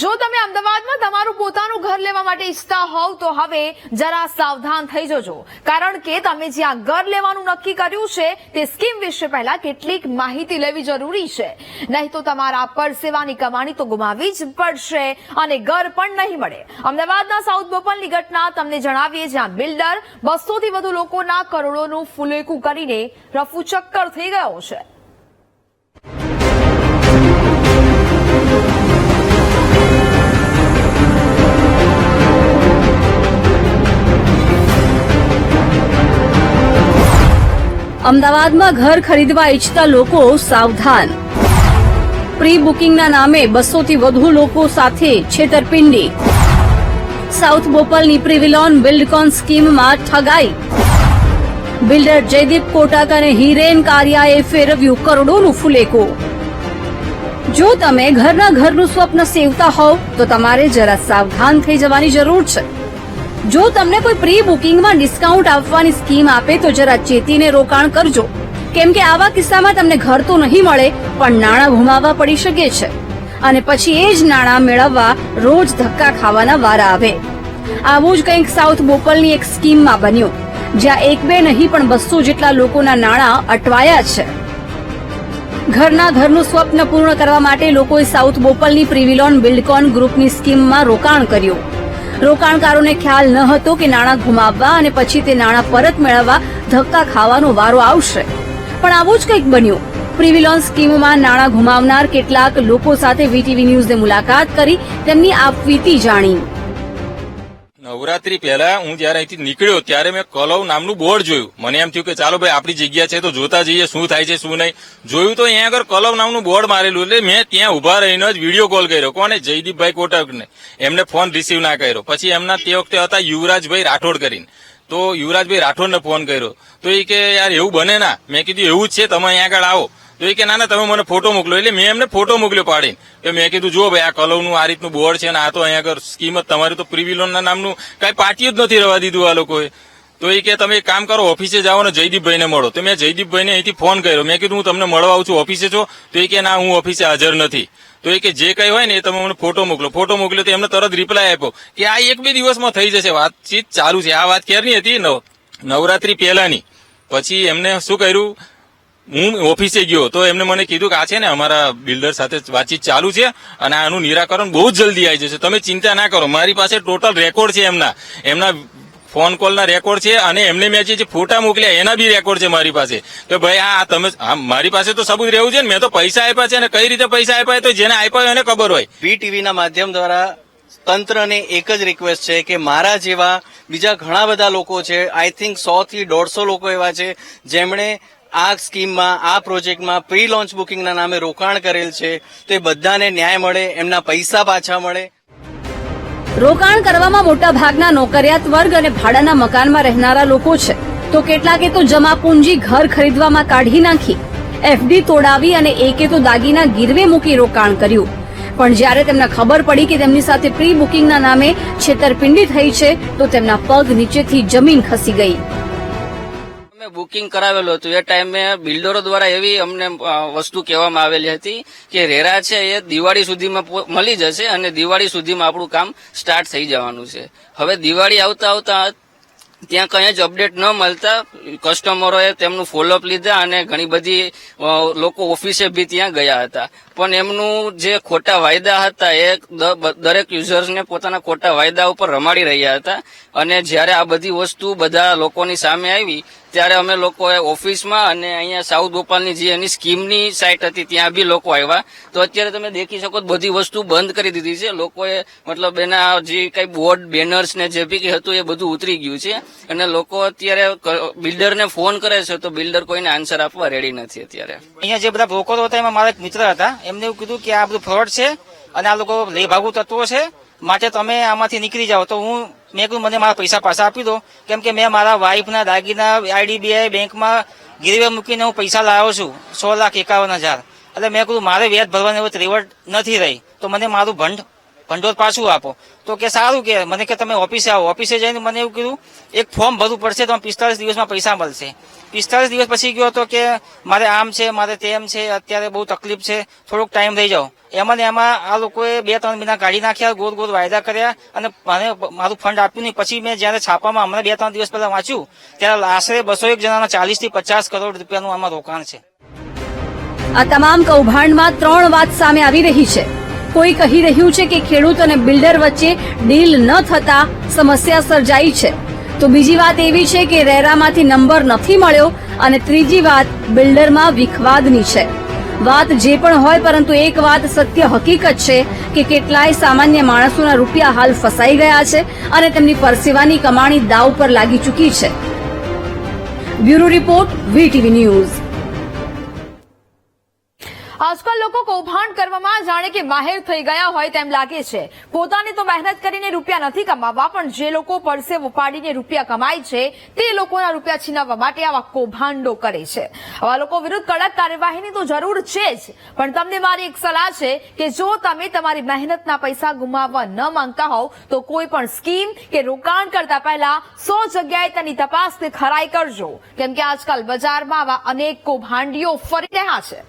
જો તમે અમદાવાદમાં તમારું પોતાનું ઘર લેવા માટે ઈચ્છતા હોવ તો હવે જરા સાવધાન થઈ જજો, કારણ કે તમે જ્યાં ઘર લેવાનું નક્કી કર્યું છે તે સ્કીમ વિશે પહેલા કેટલીક માહિતી લેવી જરૂરી છે, નહીં તો તમારા પરસેવાની કમાણી તો ગુમાવવી જ પડશે અને ઘર પણ નહીં મળે। અમદાવાદના સાઉથ બોપલની ઘટના તમને જણાવીએ, જ્યાં બિલ્ડર 200 થી વધુ લોકોના કરોડોનું ફુલેકું કરીને રફુચક્કર થઈ ગયો છે। અમદાવાદમાં ઘર ખરીદવા ઈચ્છતા લોકો સાવધાન। પ્રી બુકિંગના નામે 200 થી વધુ લોકો સાથે છેતરપિંડી। સાઉથ બોપલની પ્રિવિલોન બિલ્ડકોન સ્કીમમાં ઠગાઈ। બિલ્ડર જયદીપ કોટક અને હિરેન કારિયાએ ફેરવ્યું કરોડોનું ફુલેકું। જો તમે ઘરનું સ્વપ્ન સેવતા હોવ તો તમારે જરા સાવધાન થઈ જવાની જરૂર છે। જો તમને કોઈ પ્રી બુકિંગમાં ડિસ્કાઉન્ટ આપવાની સ્કીમ આપે તો જરા ચેતીને રોકાણ કરજો, કેમ કે આવા કિસ્સામાં તમને ઘર તો નહીં મળે પણ નાણાં ગુમાવવા પડી શકે છે અને પછી એ જ નાણાં મેળવવા રોજ ધક્કા ખાવાના વારા આવે। આવું જ કંઈક સાઉથ બોપલની એક સ્કીમમાં બન્યું, જ્યાં એક બે નહીં પણ 200 જેટલા લોકોના નાણાં અટવાયા છે। ઘરનું સ્વપ્ન પૂર્ણ કરવા માટે લોકોએ સાઉથ બોપલની પ્રિવિલોન બિલ્ડકોન ગ્રુપની સ્કીમમાં રોકાણ કર્યું। રોકાણકારોને ખ્યાલ ન હતો કે નાણાં ગુમાવવા અને પછી તે નાણાં પરત મેળવવા ધક્કા ખાવાનો વારો આવશે, પણ આવું જ કંઈક બન્યું। પ્રિવિલોન સ્કીમમાં નાણાં ગુમાવનાર કેટલાક લોકો સાથે વીટીવી ન્યૂઝે મુલાકાત કરી તેમની આપવીતી જાણી। નવરાત્રી પહેલા હું જયારે અહીંથી નીકળ્યો ત્યારે મેં કલવ નામનું બોર્ડ જોયું। મને એમ થયું કે ચાલો ભાઈ આપણી જગ્યા છે તો જોતા જઈએ શું થાય છે શું નહીં। જોયું તો અહીંયા આગળ કલવ નામનું બોર્ડ મારેલું, એટલે મેં ત્યાં ઉભા રહીને જ વિડીયો કોલ કર્યો। કોને? જયદીપભાઈ કોટકને। એમને ફોન રિસીવ ના કર્યો। પછી એમના તે વખતે હતા યુવરાજભાઈ રાઠોડ કરીને, તો યુવરાજભાઈ રાઠોડને ફોન કર્યો તો એ કે યાર એવું બને ના। મેં કીધું એવું જ છે, તમે અહીંયા આગળ આવો। તો એ કે ના તમે મને ફોટો મોકલો। એટલે મેં એમને ફોટો મોકલ્યો પાડીને। તો મેં કીધું જો ભાઈ આ કલવનું આ રીતનું બોર્ડ છે ને આ તો અહીંયા આગળ સ્કીમ જ તમારી તો પ્રિવિલોનના નામનું કઈ પાર્ટી જ નથી રવા દીધું આ લોકોએ। તો એ કે તમે એક કામ કરો, ઓફિસે જાઓ ને જયદીપભાઈને મળો। તો મેં જયદીપભાઈને અહીંથી ફોન કર્યો। મેં કીધું હું તમને મળવા આવું છું, ઓફિસે છો? તો એ કે ના હું ઓફિસે હાજર નથી। તો એ કે જે કઈ હોય ને એ તમે મને ફોટો મોકલો। ફોટો મોકલ્યો તો એમને તરત રિપ્લાય આપ્યો કે આ 1-2 દિવસમાં થઈ જશે। વાતચીત ચાલુ છે। આ વાત ક્યારની હતી? નવરાત્રી પહેલાની। પછી એમને શું કર્યું, હું ઓફિસે ગયો તો એમને મને કીધું કે આ છે ને અમારા બિલ્ડર સાથે વાતચીત ચાલુ છે અને આનું નિરાકરણ બહુ જ જલ્દી આવી જશે, તમે ચિંતા ના કરો। મારી પાસે ટોટલ રેકોર્ડ છે, એમના ફોન કોલના રેકોર્ડ છે અને એમને મેં જે ફોટા મોકલ્યા એના બી રેકોર્ડ છે મારી પાસે। તો ભાઈ આ તમે મારી પાસે તો સબૂત રહેવું છે ને, મેં તો પૈસા આપ્યા છે અને કઈ રીતે પૈસા આપ્યા તો જેને આપ્યા એને ખબર હોય। વીટીવીના માધ્યમ દ્વારા તંત્રને એક જ રિક્વેસ્ટ છે કે મારા જેવા બીજા ઘણા બધા લોકો છે, આઈ થિંક 100 થી 150 લોકો એવા છે જેમણે આ સ્કીમમાં આ પ્રોજેક્ટમાં પ્રી લોન્ચ બુકિંગના નામે રોકાણ કરેલ છે, તે બધાને ન્યાય મળે, એમના પૈસા પાછા મળે। રોકાણ કરવામાં મોટા ભાગના નોકરિયાત વર્ગ અને ભાડાના મકાનમાં રહેનારા લોકો છે, તો કેટલાકે તો જમા પૂંજી ઘર ખરીદવામાં કાઢી નાખી, એફડી તોડાવી અને એકે તો દાગીના ગીરવે મૂકી રોકાણ કર્યું। પણ જ્યારે તેમને ખબર પડી કે તેમની સાથે પ્રી બુકિંગના નામે છેતરપિંડી થઈ છે તો તેમના પગ નીચેથી જમીન ખસી ગઈ। બુકિંગ કરાવેલું હતું એ ટાઈમે બિલ્ડરો દ્વારા એવી અમને વસ્તુ કહેવામાં આવેલી હતી કે રેરા છે એ દિવાળી સુધીમાં મળી જશે અને દિવાળી સુધીમાં આપણું કામ સ્ટાર્ટ થઈ જવાનું છે। હવે દિવાળી આવતા ત્યાં કઈ જ અપડેટ ન મળતા કસ્ટમરોએ તેમનું ફોલોઅપ લીધા અને ઘણી બધી લોકો ઓફિસે બી ત્યાં ગયા હતા, પણ એમનું જે ખોટા વાયદા હતા એ દરેક યુઝર્સને પોતાના ખોટા વાયદા ઉપર રમાડી રહ્યા હતા। અને જયારે આ બધી વસ્તુ બધા લોકોની સામે આવી ત્યારે અમે લોકોએ ઓફિસમાં અને અહીંયા સાઉથ બોપલની જે એની સ્કીમની સાઇટ હતી ત્યાં બી લોકો આવ્યા। તો અત્યારે તમે દેખી શકો બધી વસ્તુ બંધ કરી દીધી છે। લોકોએ મતલબ એના જે કઈ બોર્ડ બેનર્સ ને જે બી હતું એ બધું ઉતરી ગયું છે અને લોકો અત્યારે બિલ્ડરને ફોન કરે છે તો બિલ્ડર કોઈને આન્સર આપવા રેડી નથી અત્યારે। અહીંયા જે બધા બ્રોકરો હતા એમાં મારા એક મિત્ર હતા, એમને એવું કીધું કે આ બધું ફ્રોડ છે અને આ લોકો લેભાગુ તત્વો છે, માટે તમે આમાંથી નીકળી જાઓ। તો મેં કહ્યું મને મારા પૈસા પાછા આપી દો, કેમ કે મેં મારા વાઇફના દાગીના આઈડીબીઆઈ બેંકમાં ગીરવે મૂકીને હું પૈસા લાવ્યો છું 6,51,000। એટલે મેં કહ્યું મારે વ્યાજ ભરવાની હવે ત્રેવડ નથી રહી, તો મને મારું ભંડ ભંડોળ પાછું આપો. તો કે સારું કે મને કે તમે ઓફિસે આવો. ઓફિસે જઈને મને એવું કીધું એક ફોર્મ ભરવું પડશે તો 45 દિવસમાં પૈસા મળશે. 45 દિવસ પછી ગયો તો કે મારે આમ છે મારે તેમ છે અત્યારે બહુ તકલીફ છે થોડોક ટાઈમ થઈ જાઓ. એમાં ને એમાં આ લોકોએ 2-3 મહિના કાઢી નાખ્યા, ગોળ ગોળ વાયદા કર્યા અને મને મારું ફંડ આપ્યું નહીં. પછી મેં જયારે છાપામાં હમણાં 2-3 દિવસ પહેલા વાંચ્યું ત્યારે આશરે 201 જણાના 40 થી 50 કરોડ રૂપિયાનું આમાં રોકાણ છે. આ તમામ કૌભાંડમાં 3 વાત સામે આવી રહી છે. કોઈ કહી રહ્યું છે કે ખેડૂત અને બિલ્ડર વચ્ચે ડીલ ન થતા સમસ્યા સર્જાઈ છે, તો બીજી વાત એવી છે કે રેરામાંથી નંબર નથી મળ્યો અને ત્રીજી વાત બિલ્ડરમાં વિખવાદની છે. વાત જે પણ હોય, પરંતુ એક વાત સત્ય હકીકત છે કે કેટલાય સામાન્ય માણસોના રૂપિયા હાલ ફસાઈ ગયા છે અને તેમની પરસેવાની કમાણી દાવ પર લાગી ચૂકી છે. Bureau report, VTV news. આજકાલ લોકો કૌભાંડ કરવામાં જાણે કે માહેર થઈ ગયા હોય તેમ લાગે છે. પોતાને તો મહેનત કરીને રૂપિયા નથી કમાવા, પણ જે લોકો પરસેવો પાડીને રૂપિયા કમાય છે તે લોકોના રૂપિયા છીનવવા માટે આવા કૌભાંડો કરે છે. આવા લોકો વિરુદ્ધ કડક કાર્યવાહીની તો જરૂર છે જ, પણ તમને મારી એક સલાહ છે કે જો તમે તમારી મહેનતના પૈસા ગુમાવવા ન માંગતા હોવ તો કોઈ પણ સ્કીમ કે રોકાણ કરતા પહેલા 100 જગ્યાએ તેની તપાસને ખરાઈ કરજો, કેમ કે આજકાલ બજારમાં આવા અનેક કૌભાંડીઓ ફરી રહ્યા છે.